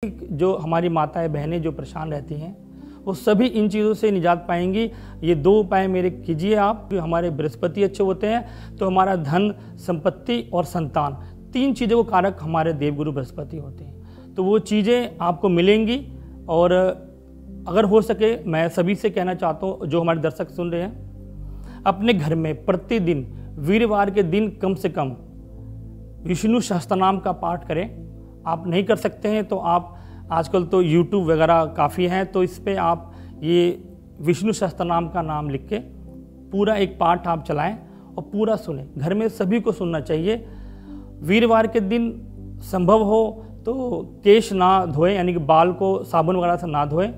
जो हमारी माताएं बहनें जो परेशान रहती हैं वो सभी इन चीज़ों से निजात पाएंगी। ये 2 उपाय मेरे कीजिए आप। हमारे बृहस्पति अच्छे होते हैं तो हमारा धन, संपत्ति और संतान, 3 चीज़ों को कारक हमारे देवगुरु बृहस्पति होते हैं। तो वो चीज़ें आपको मिलेंगी। और अगर हो सके मैं सभी से कहना चाहता हूँ जो हमारे दर्शक सुन रहे हैं, अपने घर में प्रतिदिन वीरवार के दिन कम से कम विष्णु सहस्त्रनाम का पाठ करें। आप नहीं कर सकते हैं तो आप आजकल तो YouTube वगैरह काफ़ी हैं, तो इस पे आप ये विष्णु सहस्त्रनाम का नाम लिख के पूरा एक पाठ आप चलाएं और पूरा सुने। घर में सभी को सुनना चाहिए। वीरवार के दिन संभव हो तो केश ना धोएं, यानी कि बाल को साबुन वगैरह से ना धोएं,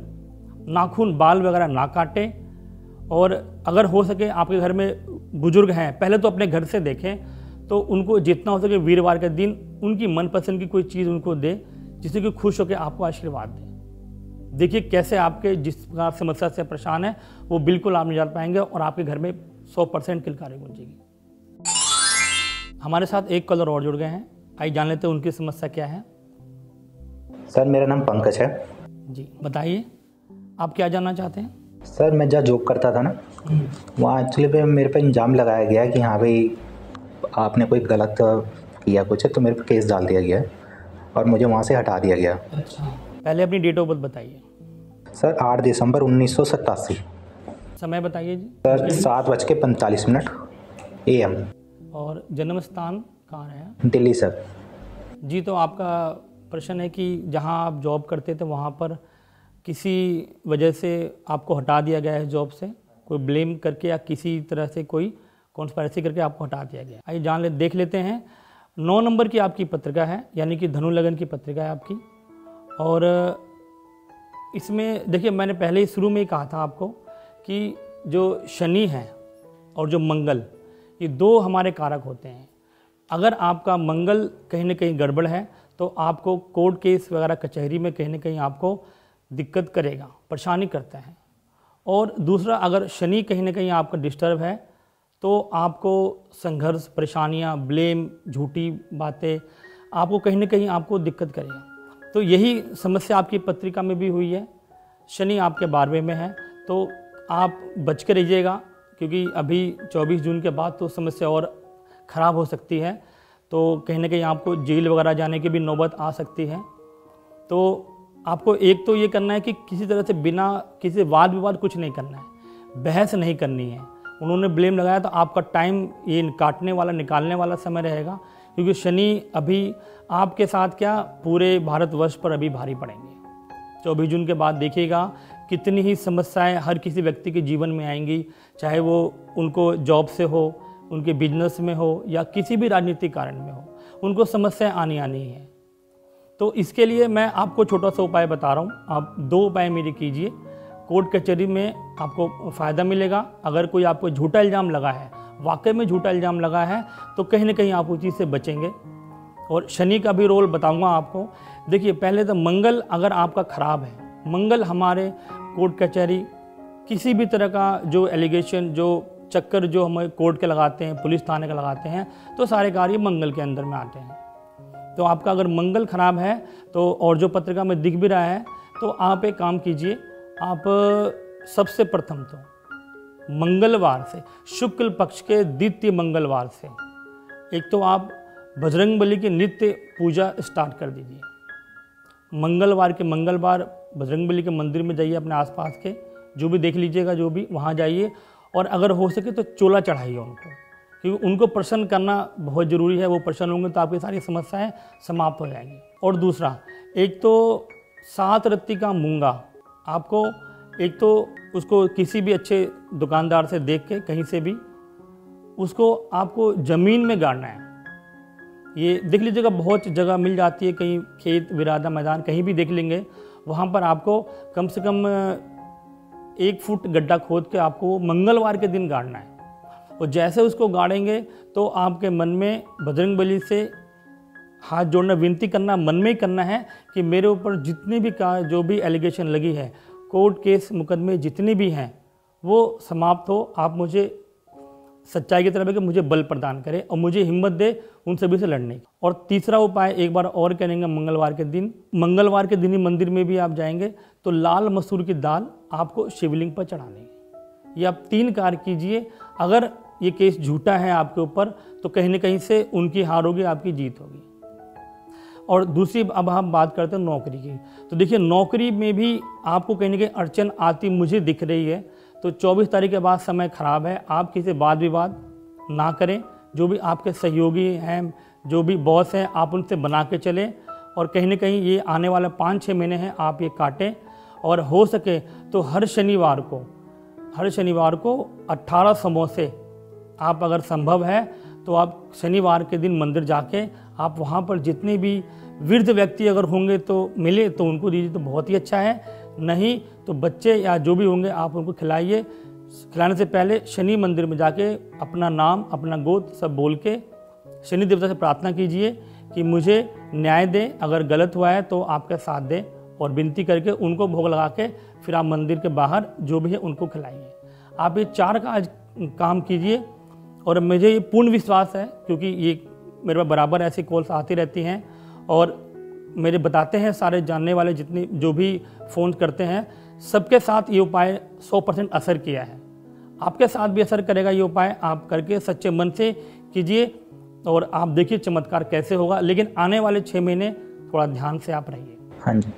नाखून बाल वगैरह ना काटें। और अगर हो सके आपके घर में बुजुर्ग हैं, पहले तो अपने घर से देखें तो उनको जितना हो सके वीरवार के दिन उनकी मनपसंद की कोई चीज़ उनको दे जिससे कि खुश होकर आपको आशीर्वाद दे। देखिए कैसे आपके जिस प्रकार समस्या से परेशान है वो बिल्कुल आप निजात पाएंगे और आपके घर में 100% किलकारी गूंजेगी। हमारे साथ एक कॉलर और जुड़ गए हैं, आइए जान लेते हैं उनकी समस्या क्या है। सर मेरा नाम पंकज है। जी बताइए, आप क्या जानना चाहते हैं? सर मैं जहाँ जॉब करता था ना, वहाँ एक्चुअली पे मेरे पे इल्ज़ाम लगाया गया कि हाँ भाई आपने कोई गलत किया कुछ है, तो मेरे पे केस डाल दिया गया और मुझे वहाँ से हटा दिया गया। अच्छा, पहले अपनी डेट ऑफ बर्थ बताइए। सर 8 दिसंबर 1987। समय बताइए जी। Sir 7:45 AM। और जन्म स्थान कहाँ है? दिल्ली सर। जी, तो आपका प्रश्न है कि जहाँ आप जॉब करते थे वहाँ पर किसी वजह से आपको हटा दिया गया है जॉब से, कोई ब्लेम करके या किसी तरह से कोई कॉन्स्पायरेसी करके आपको हटा दिया गया। आइए देख लेते हैं। 9 नंबर की आपकी पत्रिका है, यानी कि धनु लगन की पत्रिका है आपकी। और इसमें देखिए मैंने पहले ही शुरू में ही कहा था आपको कि जो शनि है और जो मंगल, ये 2 हमारे कारक होते हैं। अगर आपका मंगल कहीं ना कहीं गड़बड़ है तो आपको कोर्ट केस वगैरह कचहरी में कहीं ना कहीं आपको दिक्कत करेगा, परेशानी करता है। और दूसरा, अगर शनि कहीं ना कहीं आपका डिस्टर्ब है तो आपको संघर्ष, परेशानियां, ब्लेम, झूठी बातें आपको कहीं ना कहीं आपको दिक्कत करेगा। तो यही समस्या आपकी पत्रिका में भी हुई है। शनि आपके 12वें में है तो आप बच के रहिएगा, क्योंकि अभी 24 जून के बाद तो समस्या और ख़राब हो सकती है। तो कहीं ना कहीं आपको जेल वगैरह जाने की भी नौबत आ सकती है। तो आपको एक तो ये करना है कि किसी तरह से बिना किसी वाद विवाद कुछ नहीं करना है, बहस नहीं करनी है। उन्होंने ब्लेम लगाया तो आपका टाइम ये काटने वाला, निकालने वाला समय रहेगा, क्योंकि शनि अभी आपके साथ क्या पूरे भारतवर्ष पर अभी भारी पड़ेंगे। 24 जून के बाद देखिएगा कितनी ही समस्याएं हर किसी व्यक्ति के जीवन में आएंगी, चाहे वो उनको जॉब से हो, उनके बिजनेस में हो या किसी भी राजनीतिक कारण में हो, उनको समस्याएं आनी है। तो इसके लिए मैं आपको छोटा सा उपाय बता रहा हूँ। आप 2 उपाय मेरे कीजिए, कोर्ट कचहरी में आपको फ़ायदा मिलेगा। अगर कोई आपको झूठा इल्ज़ाम लगा है, वाकई में झूठा इल्ज़ाम लगा है, तो कहीं ना कहीं आप उस चीज़ से बचेंगे। और शनि का भी रोल बताऊंगा आपको। देखिए पहले तो मंगल अगर आपका ख़राब है, मंगल हमारे कोर्ट कचहरी किसी भी तरह का जो एलिगेशन, जो चक्कर जो हम कोर्ट के लगाते हैं, पुलिस थाने का लगाते हैं, तो सारे कार्य मंगल के अंदर में आते हैं। तो आपका अगर मंगल खराब है तो, और जो पत्रिका में दिख भी रहा है, तो आप एक काम कीजिए। आप सबसे प्रथम तो मंगलवार से, शुक्ल पक्ष के द्वितीय मंगलवार से एक तो आप बजरंगबली की नित्य पूजा स्टार्ट कर दीजिए। मंगलवार के मंगलवार बजरंगबली के मंदिर में जाइए, अपने आसपास के जो भी देख लीजिएगा, जो भी वहाँ जाइए और अगर हो सके तो चोला चढ़ाइए उनको, क्योंकि उनको प्रसन्न करना बहुत ज़रूरी है। वो प्रसन्न होंगे तो आपकी सारी समस्याएं समाप्त हो जाएंगी। और दूसरा, एक तो 7 रत्ती का मूंगा आपको, एक तो उसको किसी भी अच्छे दुकानदार से देख के कहीं से भी उसको आपको ज़मीन में गाड़ना है। ये देख लीजिएगा, बहुत जगह मिल जाती है, कहीं खेत, विरादा, मैदान, कहीं भी देख लेंगे, वहाँ पर आपको कम से कम 1 फुट गड्ढा खोद के आपको मंगलवार के दिन गाड़ना है। और जैसे उसको गाड़ेंगे तो आपके मन में बजरंगबली से हाथ जोड़ना, विनती करना, मन में ही करना है कि मेरे ऊपर जितनी भी जो भी एलिगेशन लगी है, कोर्ट केस मुकदमे जितने भी हैं, वो समाप्त हो। आप मुझे सच्चाई की तरफ है कि मुझे बल प्रदान करे और मुझे हिम्मत दे उन सभी से लड़ने की। और तीसरा उपाय एक बार और करेंगे, मंगलवार के दिन ही मंदिर में भी आप जाएंगे तो लाल मसूर की दाल आपको शिवलिंग पर चढ़ानी है। ये आप 3 कार्य कीजिए। अगर ये केस झूठा है आपके ऊपर तो कहीं ना कहीं से उनकी हार होगी, आपकी जीत होगी। और दूसरी अब हम बात करते हैं नौकरी की। तो देखिए नौकरी में भी आपको कहीं ना कहीं अड़चन आती मुझे दिख रही है। तो 24 तारीख के बाद समय खराब है, आप किसी वाद विवाद ना करें। जो भी आपके सहयोगी हैं, जो भी बॉस हैं, आप उनसे बना के चलें। और कहीं ना कहीं ये आने वाले 5-6 महीने हैं, आप ये काटें। और हो सके तो हर शनिवार को 18 समोसे, आप अगर संभव है तो आप शनिवार के दिन मंदिर जाके आप वहाँ पर जितने भी वृद्ध व्यक्ति अगर होंगे तो मिले तो उनको दीजिए तो बहुत ही अच्छा है। नहीं तो बच्चे या जो भी होंगे आप उनको खिलाइए। खिलाने से पहले शनि मंदिर में जाके अपना नाम, अपना गोत्र सब बोल के शनि देवता से प्रार्थना कीजिए कि मुझे न्याय दे, अगर गलत हुआ है तो आपके साथ दे, और विनती करके उनको भोग लगा के फिर आप मंदिर के बाहर जो भी है उनको खिलाइए। आप ये 4 काम कीजिए। और मुझे ये पूर्ण विश्वास है, क्योंकि ये मेरे पास बराबर ऐसी कॉल्स आती रहती हैं और मेरे बताते हैं सारे जानने वाले जितने जो भी फ़ोन करते हैं, सबके साथ ये उपाय 100% असर किया है। आपके साथ भी असर करेगा ये उपाय। आप करके सच्चे मन से कीजिए और आप देखिए चमत्कार कैसे होगा। लेकिन आने वाले 6 महीने थोड़ा ध्यान से आप रहिए। हाँ जी।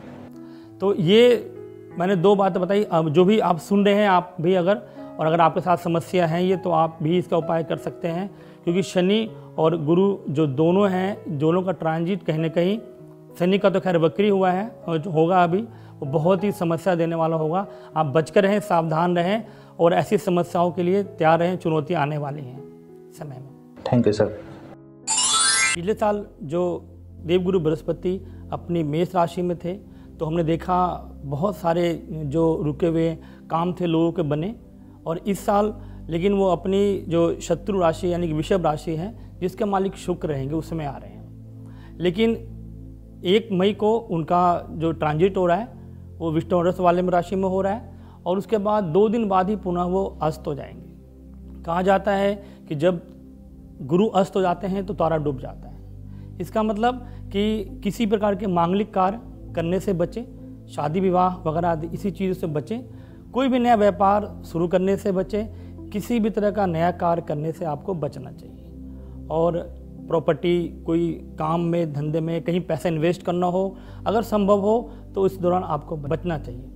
तो ये मैंने 2 बातें बताई। अब जो भी आप सुन रहे हैं, आप भी अगर आपके साथ समस्या है ये, तो आप भी इसका उपाय कर सकते हैं। क्योंकि शनि और गुरु जो दोनों हैं, दोनों का ट्रांजिट कहीं ना कहीं, शनि का तो खैर वक्री हुआ है और जो होगा अभी वो बहुत ही समस्या देने वाला होगा। आप बचकर रहें, सावधान रहें और ऐसी समस्याओं के लिए तैयार रहें। चुनौती आने वाली हैं समय में। Thank you sir. पिछले साल जो देवगुरु बृहस्पति अपनी मेष राशि में थे तो हमने देखा बहुत सारे जो रुके हुए काम थे लोगों के बने। और इस साल लेकिन वो अपनी जो शत्रु राशि यानी कि वृषभ राशि है, जिसके मालिक शुक्र रहेंगे, उसमें आ रहे हैं। लेकिन 1 मई को उनका जो ट्रांजिट हो रहा है वो विष्णुरस वाले में राशि में हो रहा है और उसके बाद 2 दिन बाद ही पुनः वो अस्त हो जाएंगे। कहा जाता है कि जब गुरु अस्त हो जाते हैं तो तारा डूब जाता है। इसका मतलब कि किसी प्रकार के मांगलिक कार्य करने से बचें, शादी विवाह वगैरह आदि इसी चीज़ों से बचें, कोई भी नया व्यापार शुरू करने से बचें, किसी भी तरह का नया कार्य करने से आपको बचना चाहिए। और प्रॉपर्टी, कोई काम में, धंधे में कहीं पैसा इन्वेस्ट करना हो, अगर संभव हो तो इस दौरान आपको बचना चाहिए।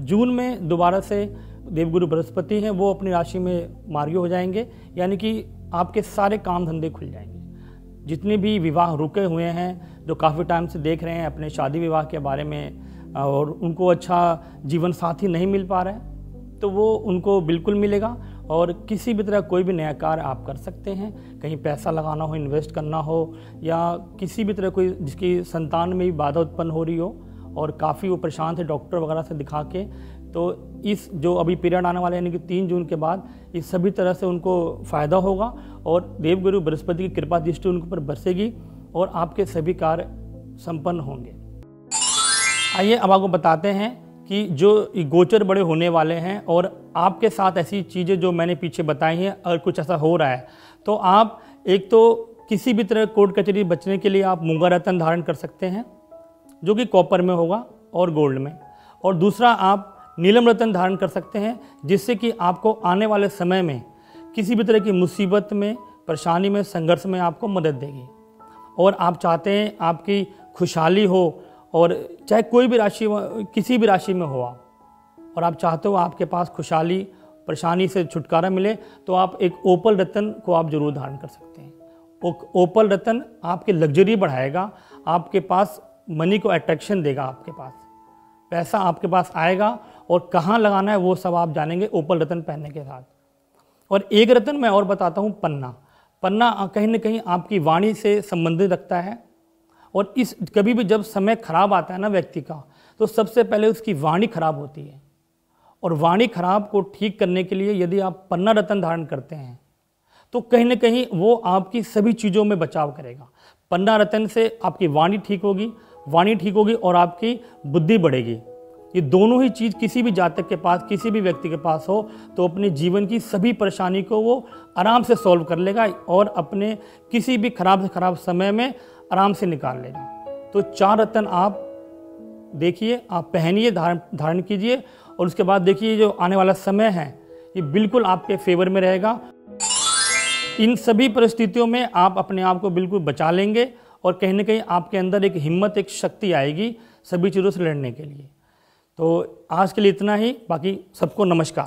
जून में दोबारा से देवगुरु बृहस्पति हैं, वो अपनी राशि में मार्गी हो जाएंगे, यानी कि आपके सारे काम धंधे खुल जाएंगे। जितने भी विवाह रुके हुए हैं, जो काफ़ी टाइम से देख रहे हैं अपने शादी विवाह के बारे में और उनको अच्छा जीवन साथी नहीं मिल पा रहा है, तो वो उनको बिल्कुल मिलेगा। और किसी भी तरह कोई भी नया कार्य आप कर सकते हैं, कहीं पैसा लगाना हो, इन्वेस्ट करना हो, या किसी भी तरह कोई जिसकी संतान में भी बाधा उत्पन्न हो रही हो और काफ़ी वो परेशान थे डॉक्टर वगैरह से दिखा के, तो इस जो अभी पीरियड आने वाले यानी कि 3 जून के बाद इस सभी तरह से उनको फ़ायदा होगा और देवगुरु बृहस्पति की कृपा दृष्टि उनके ऊपर बरसेगी और आपके सभी कार्य संपन्न होंगे। आइए अब आपको बताते हैं कि जो गोचर बड़े होने वाले हैं और आपके साथ ऐसी चीज़ें जो मैंने पीछे बताई हैं, अगर कुछ ऐसा हो रहा है तो आप एक तो किसी भी तरह कोर्ट कचहरी बचने के लिए आप मूंगा रत्न धारण कर सकते हैं, जो कि कॉपर में होगा और गोल्ड में। और दूसरा आप नीलम रत्न धारण कर सकते हैं, जिससे कि आपको आने वाले समय में किसी भी तरह की मुसीबत में, परेशानी में, संघर्ष में आपको मदद देगी। और आप चाहते हैं आपकी खुशहाली हो, और चाहे कोई भी राशि, किसी भी राशि में हो आप, और आप चाहते हो आपके पास खुशहाली, परेशानी से छुटकारा मिले, तो आप एक ओपल रत्न को आप जरूर धारण कर सकते हैं। ओपल रत्न आपकी लग्जरी बढ़ाएगा, आपके पास मनी को अट्रैक्शन देगा, आपके पास पैसा आपके पास आएगा और कहाँ लगाना है वो सब आप जानेंगे ओपल रत्न पहनने के साथ। और एक रत्न मैं और बताता हूँ, पन्ना। पन्ना कहीं ना कहीं आपकी वाणी से संबंधित रखता है और इस कभी भी जब समय खराब आता है ना व्यक्ति का, तो सबसे पहले उसकी वाणी खराब होती है। और वाणी खराब को ठीक करने के लिए यदि आप पन्ना रत्न धारण करते हैं तो कहीं ना कहीं वो आपकी सभी चीज़ों में बचाव करेगा। पन्ना रत्न से आपकी वाणी ठीक होगी और आपकी बुद्धि बढ़ेगी। ये दोनों ही चीज़ किसी भी जातक के पास, किसी भी व्यक्ति के पास हो तो अपने जीवन की सभी परेशानी को वो आराम से सॉल्व कर लेगा और अपने किसी भी खराब से खराब समय में आराम से निकाल लेगा। तो 4 रत्न आप देखिए, आप पहनिए, धारण कीजिए और उसके बाद देखिए जो आने वाला समय है ये बिल्कुल आपके फेवर में रहेगा। इन सभी परिस्थितियों में आप अपने आप को बिल्कुल बचा लेंगे और कहीं ना कहीं आपके अंदर एक हिम्मत, एक शक्ति आएगी सभी चीज़ों से लड़ने के लिए। तो आज के लिए इतना ही, बाकी सबको नमस्कार।